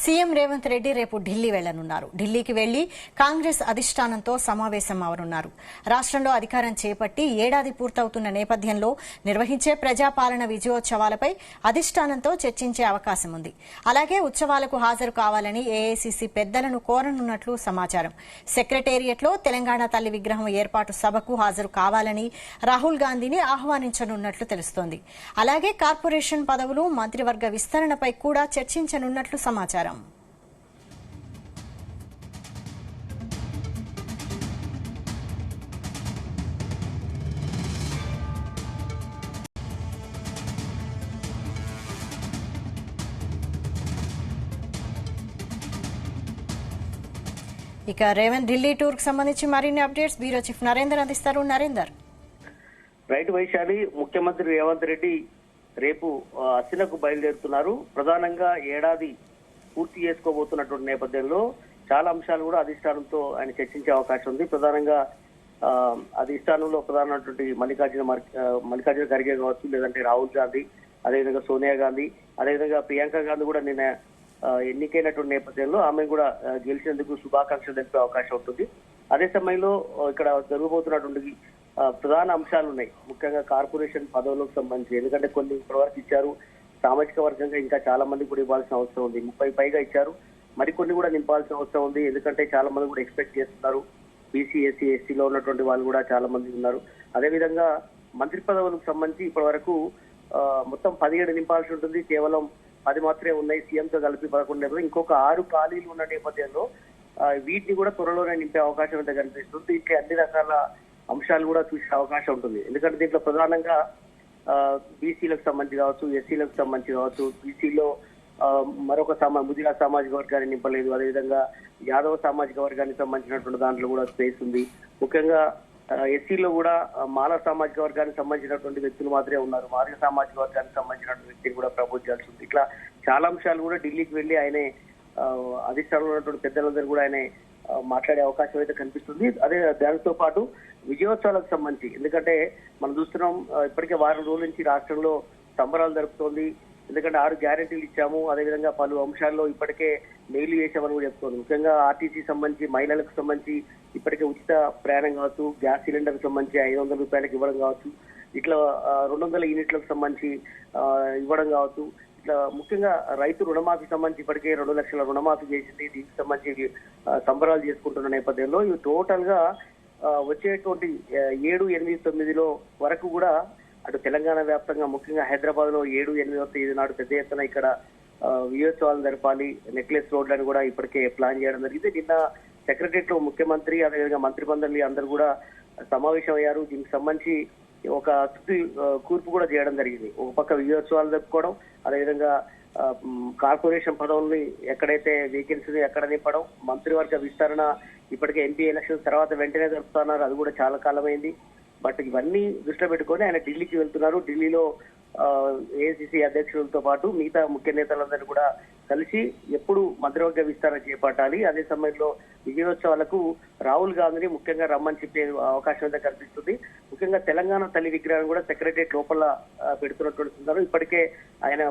CM Revanth Reddy రేపు ఢిల్లీ వెళ్లనున్నారు. ఢిల్లీకి వెళ్లి కాంగ్రెస్ అధిష్టానంతో సమావేశం అవనున్నారు. రాష్ట్రంలో అధికారం చేపట్టి ఏడాది పూర్తవుతున్న నేపథ్యంలో నిర్వహించే ప్రజాపాలన విజయోత్సవాలపై అధిష్టానంతో చర్చించే అవకాశం ఉంది. అలాగే ఉత్సవాలకు హాజరు కావాలని ఏఐసీసీ పెద్దలను కోరనున్నట్లు సమాచారం. సెక్రటేరియట్లో తెలంగాణ తల్లి విగ్రహం ఏర్పాటు సభకు హాజరు కావాలని రాహుల్ గాంధీని ఆహ్వానించనున్నట్లు తెలుస్తోంది. అలాగే కార్పొరేషన్ పదవులు, మంత్రివర్గ విస్తరణపై కూడా చర్చించనున్నట్లు సమాచారం. ఇక రేవంత్ ఢిల్లీ టూర్ కు సంబంధించి మరిన్ని అప్డేట్స్ బ్యూరో చీఫ్ నరేందర్ అందిస్తారు. నరేందర్. రైట్ వైశాలి, ముఖ్యమంత్రి రేవంత్ రెడ్డి రేపు అసినకు బయలుదేరుతున్నారు. ప్రధానంగా ఏడాది పూర్తి చేసుకోబోతున్నటువంటి నేపథ్యంలో చాలా అంశాలు కూడా అధిష్టానంతో ఆయన చర్చించే అవకాశం ఉంది. ప్రధానంగా అధిష్టానంలో ప్రధానమైనటువంటి మల్లికార్జున ఖర్గే కావచ్చు, లేదంటే రాహుల్ గాంధీ, అదేవిధంగా సోనియా గాంధీ, అదేవిధంగా ప్రియాంక గాంధీ కూడా నిన్న ఎన్నికైనటువంటి నేపథ్యంలో ఆమె కూడా గెలిచినందుకు శుభాకాంక్షలు తెలిపే అవకాశం ఉంటుంది. అదే సమయంలో ఇక్కడ జరగబోతున్నటువంటి ప్రధాన అంశాలు ఉన్నాయి. ముఖ్యంగా కార్పొరేషన్ పదవులకు సంబంధించి, ఎందుకంటే కొన్ని ఇప్పటివరకు ఇచ్చారు, సామాజిక వర్గంగా ఇంకా చాలా మంది కూడా ఇవ్వాల్సిన అవసరం ఉంది. 30 పైగా ఇచ్చారు, మరికొన్ని కూడా నింపాల్సిన అవసరం ఉంది. ఎందుకంటే చాలా మంది కూడా ఎక్స్పెక్ట్ చేస్తున్నారు. బీసీ, ఎస్సీ, ఎస్టీలో ఉన్నటువంటి వాళ్ళు కూడా చాలా మంది ఉన్నారు. అదేవిధంగా మంత్రి పదవులకు సంబంధించి ఇప్పటి వరకు మొత్తం 17 నింపాల్సి ఉంటుంది. కేవలం 10 మాత్రమే ఉన్నాయి. సీఎంతో కలిపి 11. ఇంకొక 6 ఖాళీలు ఉన్న నేపథ్యంలో వీటిని కూడా త్వరలోనే నింపే అవకాశం అయితే కనిపిస్తుంది. ఇంకా అన్ని రకాల అంశాలు కూడా చూసే అవకాశం ఉంటుంది. ఎందుకంటే దీంట్లో ప్రధానంగా బీసీలకు సంబంధించి కావచ్చు, ఎస్సీలకు సంబంధించి కావచ్చు, బీసీలో మరొక ముదిరా సామాజిక వర్గాన్ని నింపలేదు. అదేవిధంగా యాదవ సామాజిక వర్గానికి సంబంధించినటువంటి దాంట్లో కూడా స్పేస్ ఉంది. ముఖ్యంగా ఎస్సీలో కూడా మాల సామాజిక వర్గానికి సంబంధించినటువంటి వ్యక్తులు మాత్రమే ఉన్నారు. మాదిగ సామాజిక వర్గానికి సంబంధించినటువంటి వ్యక్తిని కూడా ప్రపోజ్ చేయాల్సి ఉంది. ఇట్లా చాలా అంశాలు కూడా ఢిల్లీకి వెళ్లి ఆయనే అధిష్టానంలో ఉన్నటువంటి పెద్దలందరూ కూడా ఆయన మాట్లాడే అవకాశం అయితే కనిపిస్తుంది. అదే దానితో పాటు విజయోత్సవాలకు సంబంధించి, ఎందుకంటే మనం చూస్తున్నాం ఇప్పటికే వారం రోజుల నుంచి రాష్ట్రంలో సంబరాలు జరుపుతోంది. ఎందుకంటే 6 గ్యారెంటీలు ఇచ్చాము, అదేవిధంగా పలు అంశాల్లో ఇప్పటికే మెయిల్ చేశామని కూడా చెప్తోంది. ముఖ్యంగా ఆర్టీసీ సంబంధించి, మహిళలకు సంబంధించి ఇప్పటికే ఉచిత ప్రయాణం కావచ్చు, గ్యాస్ సిలిండర్ సంబంధించి 500 రూపాయలకు ఇవ్వడం కావచ్చు, ఇట్లా 200 యూనిట్లకు సంబంధించి ఇవ్వడం కావచ్చు. ఇట్లా ముఖ్యంగా రైతు రుణమాఫీ సంబంధించి ఇప్పటికే 2 లక్షల రుణమాఫీ చేసింది. దీనికి సంబంధించి సంబరాలు చేసుకుంటున్న నేపథ్యంలో ఇవి టోటల్ గా వచ్చేటువంటి 7, 8, 9 వరకు కూడా అటు తెలంగాణ వ్యాప్తంగా ముఖ్యంగా హైదరాబాద్ లో 7, 8వ తేదీ నాడు పెద్ద ఎత్తున ఇక్కడ విజయోత్సవాలు జరపాలి. నెక్లెస్ రోడ్లను కూడా ఇప్పటికే ప్లాన్ చేయడం జరిగింది. నిన్న సెక్రటరియట్ లో ముఖ్యమంత్రి, అదేవిధంగా మంత్రి మండలి అందరూ కూడా సమావేశం అయ్యారు. దీనికి సంబంధించి ఒక తుది కూర్పు కూడా చేయడం జరిగింది. ఒక పక్క విజయోత్సవాలు జరుపుకోవడం, అదేవిధంగా కార్పొరేషన్ పదవుల్ని ఎక్కడైతే వేకెన్సీ ఎక్కడ నింపడం, మంత్రివర్గ విస్తరణ ఇప్పటికే ఎంపీ ఎలక్షన్ తర్వాత వెంటనే జరుపుతున్నారు. అది కూడా చాలా కాలమైంది. బట్ ఇవన్నీ దృష్టిలో పెట్టుకొని ఆయన ఢిల్లీకి వెళ్తున్నారు. ఢిల్లీలో ఏఐసీసీ అధ్యక్షులతో పాటు మిగతా ముఖ్య నేతలందరూ కూడా కలిసి ఎప్పుడు మంత్రివర్గ విస్తరణ చేపట్టాలి, అదే సమయంలో విజయోత్సవాలకు రాహుల్ గాంధీని ముఖ్యంగా రమ్మని చెప్పే అవకాశం అయితే కనిపిస్తుంది. ముఖ్యంగా తెలంగాణ తల్లి విగ్రహాన్ని కూడా సెక్రటరియట్ లోపల పెడుతున్నటువంటి సందర్భం ఇప్పటికే ఆయన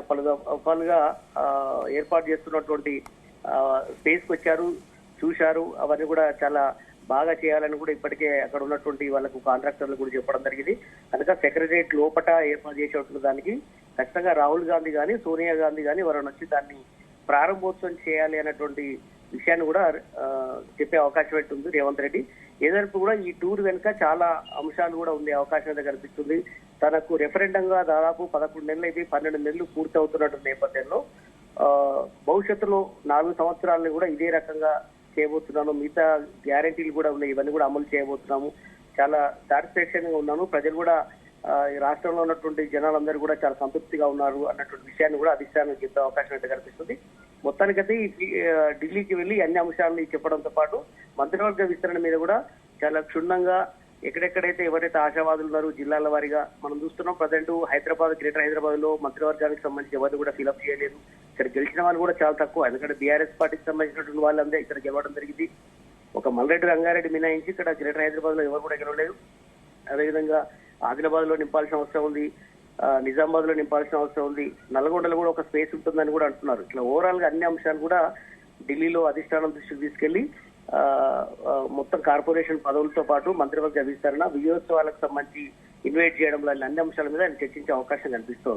పలుగా ఏర్పాటు చేస్తున్నటువంటి స్పేస్కి వచ్చారు, చూశారు. అవన్నీ కూడా చాలా బాగా చేయాలని కూడా ఇప్పటికే అక్కడ ఉన్నటువంటి వాళ్ళకు కాంట్రాక్టర్లు కూడా చెప్పడం జరిగింది. కనుక సెక్రటరియట్ లోపల ఏర్పాటు చేసేటువంటి దానికి ఖచ్చితంగా రాహుల్ గాంధీ కానీ, సోనియా గాంధీ కానీ ఎవరైనా వచ్చి దాన్ని ప్రారంభోత్సవం చేయాలి అన్నటువంటి విషయాన్ని కూడా చెప్పే అవకాశం అయితే ఉంది రేవంత్ రెడ్డి. ఏదైనా కూడా ఈ టూర్ వెనుక చాలా అంశాలు కూడా ఉండే అవకాశం అయితే కనిపిస్తుంది. తనకు రెఫరెండంగా దాదాపు 11 నెలలు అయితే 12 నెలలు పూర్తి అవుతున్నటువంటి నేపథ్యంలో భవిష్యత్తులో 4 సంవత్సరాలని కూడా ఇదే రకంగా చేయబోతున్నాను, మిగతా గ్యారెంటీలు కూడా ఉన్నాయి, ఇవన్నీ కూడా అమలు చేయబోతున్నాము, చాలా సాటిస్ఫాక్షన్ గా ఉన్నాను, ప్రజలు కూడా ఈ రాష్ట్రంలో ఉన్నటువంటి జనాలందరూ కూడా చాలా సంతృప్తిగా ఉన్నారు అన్నటువంటి విషయాన్ని కూడా అధిష్టానం చెప్పే అవకాశం అయితే కనిపిస్తుంది. మొత్తానికైతే ఢిల్లీకి వెళ్లి అన్ని అంశాలను చెప్పడంతో పాటు మంత్రివర్గ విస్తరణ మీద కూడా చాలా క్షుణ్ణంగా ఎక్కడెక్కడైతే ఎవరైతే ఆశావాదులు ఉన్నారు జిల్లాల వారీగా మనం చూస్తున్నాం. ప్రజెంట్ గ్రేటర్ హైదరాబాద్ లో మంత్రివర్గానికి సంబంధించి ఎవరిని కూడా ఫిలప్ చేయలేదు. ఇక్కడ గెలిచిన వాళ్ళు కూడా చాలా తక్కువ. ఎందుకంటే బీఆర్ఎస్ పార్టీకి సంబంధించినటువంటి వాళ్ళందరూ ఇక్కడ గెలవడం జరిగింది. ఒక మల్రెడ్డి రంగారెడ్డి మినహాయించి ఇక్కడ గ్రేటర్ హైదరాబాద్ లో ఎవరు కూడా గెలవలేదు. అదేవిధంగా ఆదిలాబాద్ లో నింపాల్సిన అవసరం ఉంది. నిజామాబాద్ లో నింపాల్సిన అవసరం ఉంది, నల్గొండలో కూడా ఒక స్పేస్ ఉంటుందని కూడా అంటున్నారు. ఇట్లా ఓవరాల్ గా అన్ని అంశాలు కూడా ఢిల్లీలో అధిష్టానం దృష్టికి తీసుకెళ్లి మొత్తం కార్పొరేషన్ పదవులతో పాటు మంత్రివర్గ విస్తరణ, విజయోత్సవాలకు సంబంధించి ఇన్వైట్ చేయడం లాంటి అన్ని అంశాల మీద ఆయన చర్చించే అవకాశం కనిపిస్తోంది.